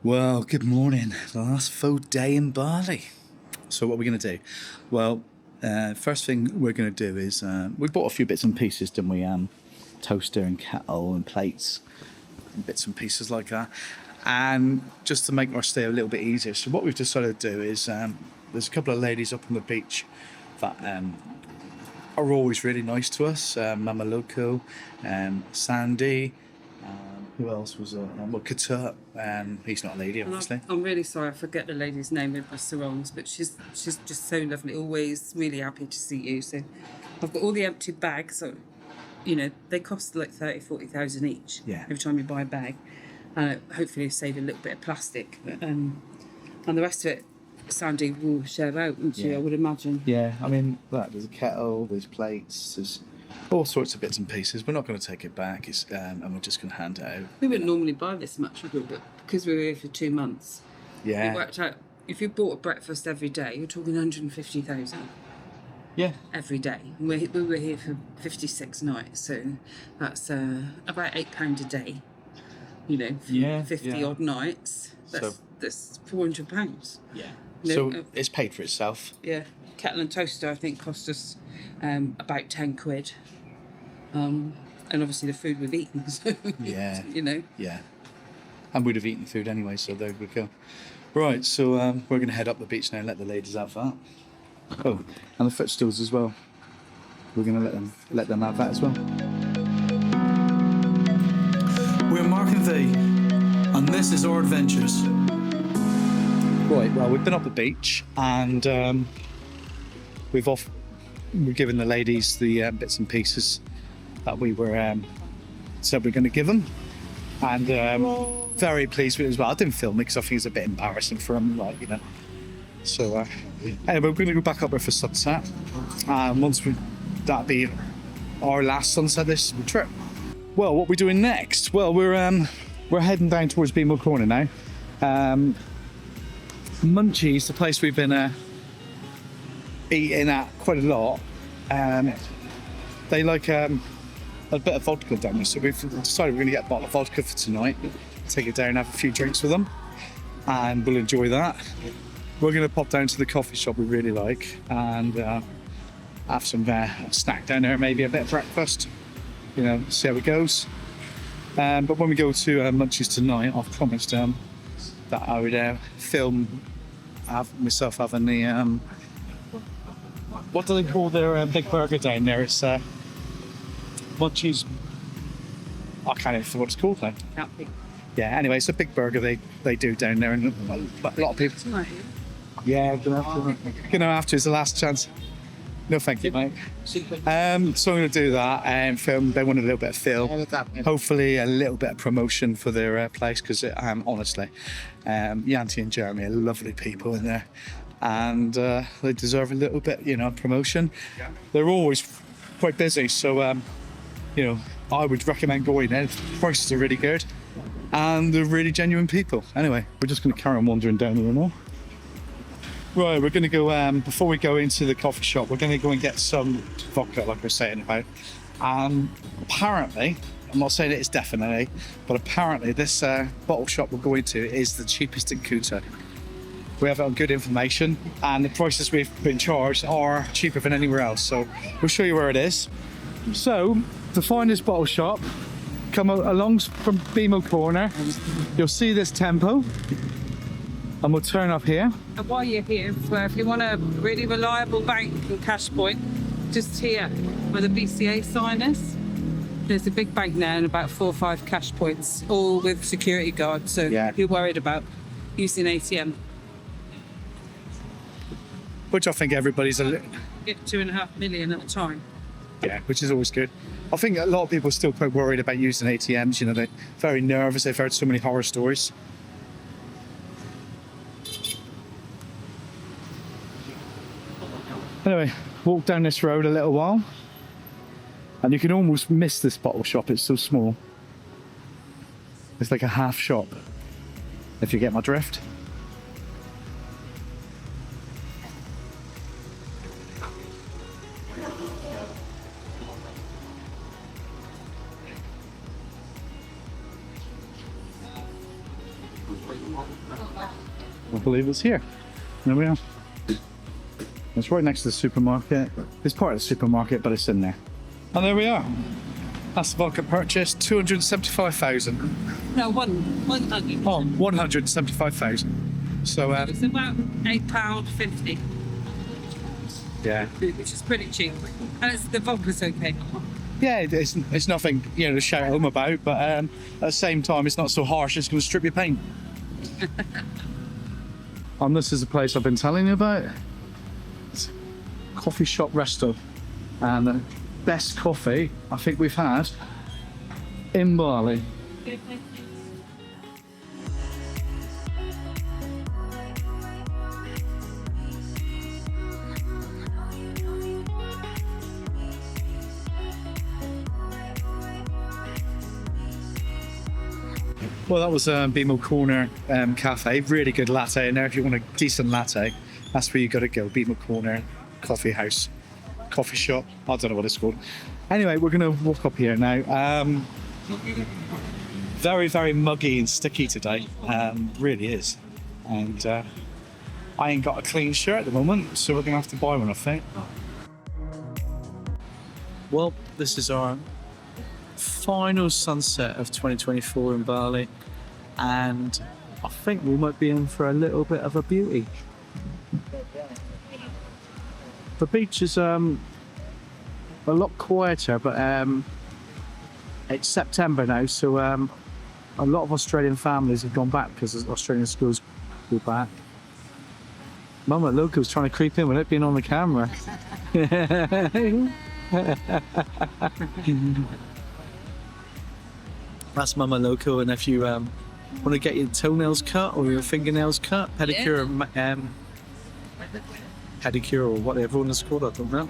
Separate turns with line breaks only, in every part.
Well, good morning. The last full day in Bali. So what are we going to do? Well, first thing we're going to do is we bought a few bits and pieces, didn't we? Toaster and kettle and plates and bits and pieces like that. And just to make our stay a little bit easier. So what we've decided to do is there's a couple of ladies up on the beach that are always really nice to us. Mama Loco, Sandy. Who else was Kuta? He's not a lady, obviously.
I'm really sorry, I forget the lady's name with my sarongs, but she's just so lovely. Always really happy to see you. So I've got all the empty bags. So, they cost like 30,000-40,000 each.
Yeah.
Every time you buy a bag, hopefully save a little bit of plastic. And the rest of it, Sandy will share out, won't she? I would imagine.
Yeah, I mean, there's a kettle, there's plates, there's all sorts of bits and pieces. We're not going to take it back, and we're just going to hand it out.
We wouldn't normally buy this much, would we? But because we were here for 2 months, it worked out. If you bought a breakfast every day, you're talking 150,000.
Yeah.
Every day. We were here for 56 nights, so that's about £8 a day. 50 odd nights. That's £400.
Yeah. So it's paid for itself.
Yeah. Kettle and toaster, I think, cost us about 10 quid. And obviously the food we've eaten. So,
Yeah.
Yeah.
And we'd have eaten food anyway, so there we go. Right, so we're going to head up the beach now and let the ladies have that. Oh, and the footstools as well. We're going to let them have that as well.
We're Mark and V, and this is our adventures.
Right, well, we've been up the beach and we're giving the ladies the bits and pieces that we were said we're going to give them, and very pleased with it as well. I didn't film it because I think it's a bit embarrassing for them, So anyway, we're going to go back up there for sunset, and that'll be our last sunset this trip. Well, what are we doing next? Well, we're heading down towards Bemo Corner now. Munchies, the place we've been eating at quite a lot, they like a bit of vodka down there, so we've decided we're going to get a bottle of vodka for tonight, take it down and have a few drinks with them, and we'll enjoy that. We're going to pop down to the coffee shop we really like and have some snack down there, maybe a bit of breakfast, see how it goes. But when we go to Munchies tonight, I've promised that I would film myself having the what do they call their big burger down there? It's Munchies. I can't even think what it's called now. Yeah. Anyway, it's a big burger they do down there, and a lot of people. Yeah, gonna have to. It's the last chance. No, thank you, mate. So I'm going to do that and film. They want a little bit of film, hopefully a little bit of promotion for their place, because honestly, Yanti and Jeremy are lovely people in there, and they deserve a little bit, promotion. They're always quite busy, so I would recommend going in. Prices are really good, and they're really genuine people. Anyway, we're just going to carry on wandering down here now. Right, we're going to go, before we go into the coffee shop, we're going to go and get some vodka, like I was saying about. Apparently, I'm not saying it is definitely, but apparently this bottle shop we're going to is the cheapest in Kuta. We have good information, and the prices we've been charged are cheaper than anywhere else, so we'll show you where it is. So, to find this bottle shop, come along from Bemo Corner, you'll see this tempo. And we'll turn up here.
And while you're here, if you want a really reliable bank and cash point, just here where the BCA sign is, there's a big bank now and about 4 or 5 cash points, all with security guards. So if you're worried about using ATM.
Which I think everybody's
Get 2.5 million at a time.
Yeah, which is always good. I think a lot of people are still quite worried about using ATMs. They're very nervous. They've heard so many horror stories. Anyway, walk down this road a little while, and you can almost miss this bottle shop. It's so small. It's like a half shop, if you get my drift. I believe it's here. There we are. It's right next to the supermarket. It's part of the supermarket, but it's in there. And there we are. That's the vodka purchase, 275,000.
No, 100.
Oh, 175,000. So,
It's about £8.50,
yeah.
which is pretty cheap. And the vodka's okay.
Yeah, it's nothing, to shout home about, but at the same time, it's not so harsh, it's going to strip your paint. And this is the place I've been telling you about. It's a coffee shop resto. And the best coffee I think we've had in Bali. Well, that was Bemo Corner Cafe. Really good latte in there. If you want a decent latte, that's where you got to go. Bemo Corner Coffee House, coffee shop. I don't know what it's called. Anyway, we're going to walk up here now. Very, very muggy and sticky today. Really is. And I ain't got a clean shirt at the moment, so we're going to have to buy one, I think. Well, this is our final sunset of 2024 in Bali, and I think we might be in for a little bit of a beauty. The beach is a lot quieter, but it's September now, so a lot of Australian families have gone back because Australian schools go back. Mama Loco's trying to creep in without being on the camera. That's Mama Loco, and if you want to get your toenails cut or your fingernails cut, pedicure, pedicure or whatever it's called, I don't know.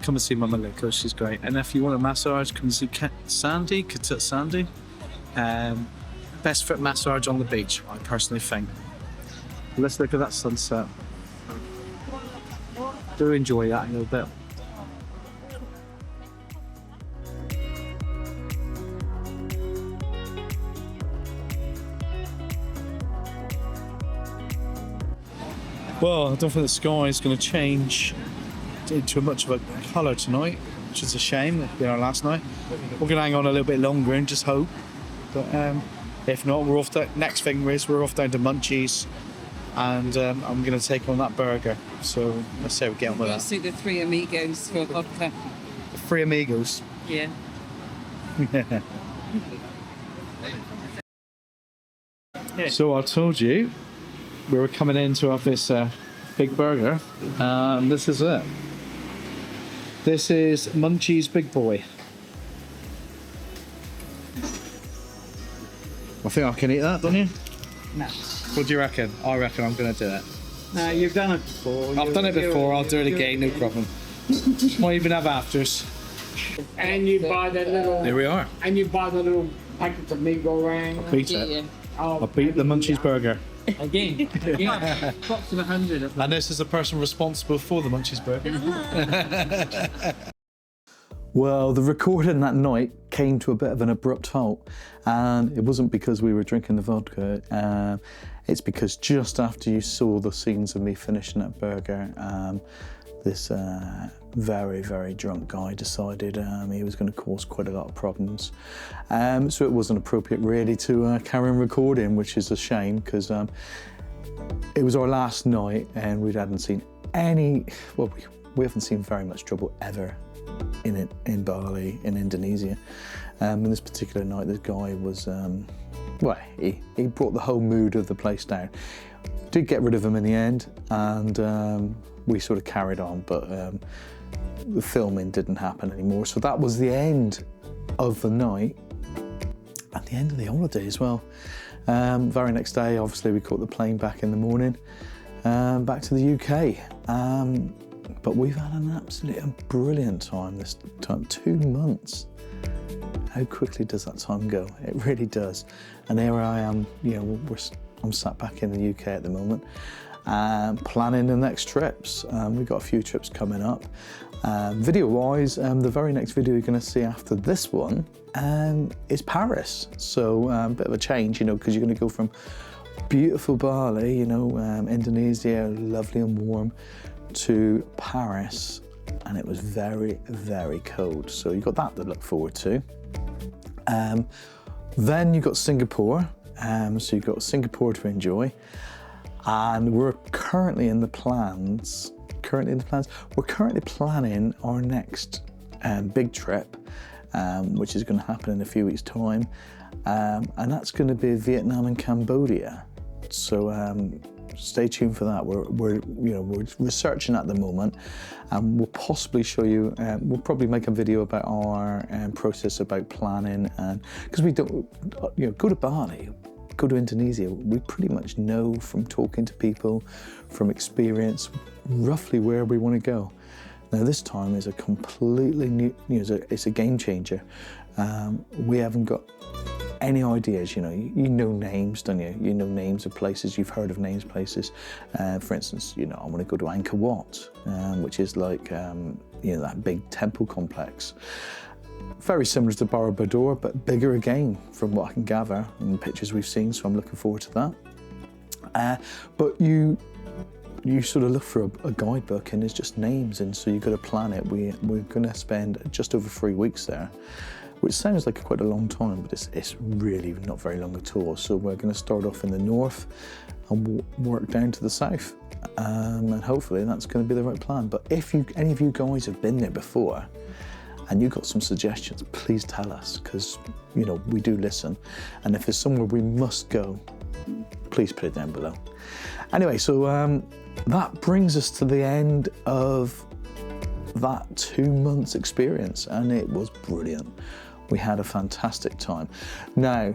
Come and see Mama Loco, she's great. And if you want a massage, come and see Sandy, Kuta Sandy. Best foot massage on the beach, I personally think. Let's look at that sunset. Do enjoy that a little bit. Well, I don't think the sky is going to change into much of a colour tonight, which is a shame. It'll be our last night. We're going to hang on a little bit longer and just hope. But if not, we're off to, next thing is we're off down to Munchies, and I'm going to take on that burger. So let's see how we get on with
We'll
that.
see the Three Amigos for vodka.
The Three Amigos.
Yeah.
So I told you we were coming in to have this big burger, and this is it. This is Munchies Big Boy. I think I can eat that, don't you?
No.
What do you reckon? I reckon I'm going to do it.
No, you've done it before.
I've done it before, I'll do it again, no problem. Might even have afters.
And you buy the little.
Here we are.
And you buy the little packets of meat go around.
Beat it. I beat the Munchies burger.
Again. Box of 100 of them.
And this is the person responsible for the Munchies burger. Well, the recording that night came to a bit of an abrupt halt, and it wasn't because we were drinking the vodka. It's because just after you saw the scenes of me finishing that burger, this very, very drunk guy decided he was going to cause quite a lot of problems. So it wasn't appropriate really to carry on recording, which is a shame, because it was our last night and we hadn't seen any, well, we haven't seen very much trouble ever in Bali, in Indonesia. And this particular night, this guy was, well, he brought the whole mood of the place down. Did get rid of him in the end, and we sort of carried on, but the filming didn't happen anymore. So that was the end of the night and the end of the holiday as well. Very next day, obviously, we caught the plane back in the morning, back to the UK. But we've had an absolutely brilliant time this time, 2 months. How quickly does that time go? It really does. And here I am, you know, I'm sat back in the UK at the moment.
and planning the next trips. We've got a few trips coming up. Video-wise, the very next video you're going to see after this one is Paris. So a bit of a change, you know, because you're going to go from beautiful Bali, you know, Indonesia, lovely and warm, to Paris, and it was very, very cold. So you've got that to look forward to. Then you've got Singapore, so you've got Singapore to enjoy, and we're currently in the plans. We're currently planning our next big trip, which is going to happen in a few weeks' time, and that's going to be Vietnam and Cambodia. So stay tuned for that. We're researching at the moment, and we'll possibly show you. We'll probably make a video about our process about planning, and because we don't, go to Bali, go to Indonesia. We pretty much know from talking to people, from experience, roughly where we want to go. Now this time is a completely new. It's a game changer. We haven't got any ideas, you know names, don't you? You know names of places, you've heard of names of places. For instance, I want to go to Angkor Wat, which is like, that big temple complex. Very similar to Borobudur, but bigger again, from what I can gather in the pictures we've seen, so I'm looking forward to that. But you sort of look for a guidebook and there's just names, and so you've got to plan it. We're going to spend just over 3 weeks there, which sounds like quite a long time, but it's really not very long at all. So we're going to start off in the north and work down to the south, and hopefully that's going to be the right plan. But if any of you guys have been there before and you've got some suggestions, please tell us, because we do listen. And if there's somewhere we must go, please put it down below. Anyway, so that brings us to the end of that 2 months experience, and it was brilliant. We had a fantastic time. Now,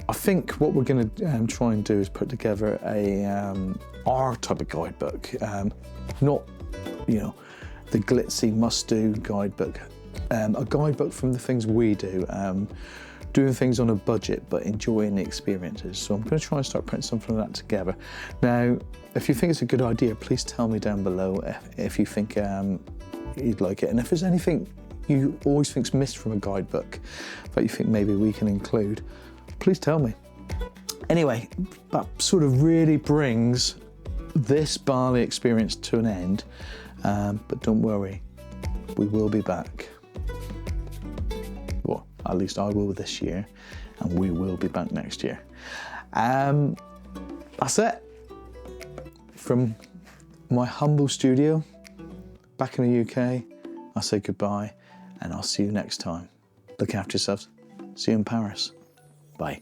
I think what we're going to try and do is put together our type of guidebook, not the glitzy must-do guidebook, a guidebook from the things we do, doing things on a budget but enjoying the experiences. So I'm going to try and start putting something like that together. Now, if you think it's a good idea, please tell me down below if you think you'd like it, and if there's anything you always think's missed from a guidebook that you think maybe we can include, please tell me. Anyway, that sort of really brings this Bali experience to an end, but don't worry, we will be back. Well, at least I will this year, and we will be back next year. That's it. From my humble studio back in the UK, I'll say goodbye, and I'll see you next time. Look after yourselves. See you in Paris. Bye.